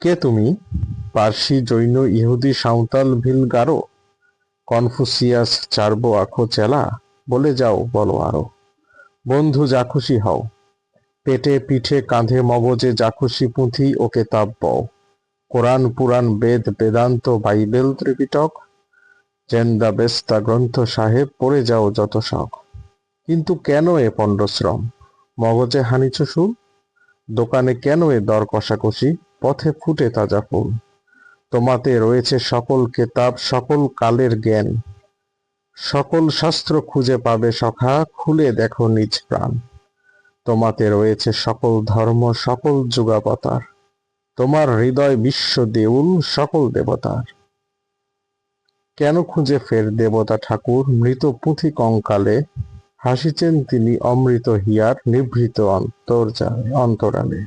কে তুমি? পার্সি, জৈন, ইহুদি, সাঁওতাল, ভিল, গারো, কনফুসিয়াস, চার্বো, আখো, চেলা? বলে যাও, বলো আরো। বন্ধু, যা খুশি হও, পেটে পিঠে কাঁধে মগজে যা খুশি পুঁথি ও কেতাব বও। কোরআন, পুরাণ, বেদ, বেদান্ত, বাইবেল, ত্রিপিটক, জেন্দা বেস্তা গ্রন্থ সাহেব, পড়ে যাও যত শখ। কিন্তু কেন এ পণ্ডশ্রম? মগজে হানিছ সুর? দোকানে কেন এ দর কষাকষি? পথে ফুটে তাজা ফুল। তোমাতে রয়েছে সকল কেতাব, সকল কালের জ্ঞান, সকল শাস্ত্র খুঁজে পাবে সখা, খুলে দেখো নিজ প্রাণ। তোমাতে রয়েছে সকল ধর্ম, সকল যুগাবতার, তোমার হৃদয় বিশ্ব দেউল সকল দেবতার। কেন খুঁজে ফের দেবতা ঠাকুর মৃত পুঁথি কঙ্কালে? হাসিছেন তিনি অমৃত হিয়ার নিভৃত অন্তরালে।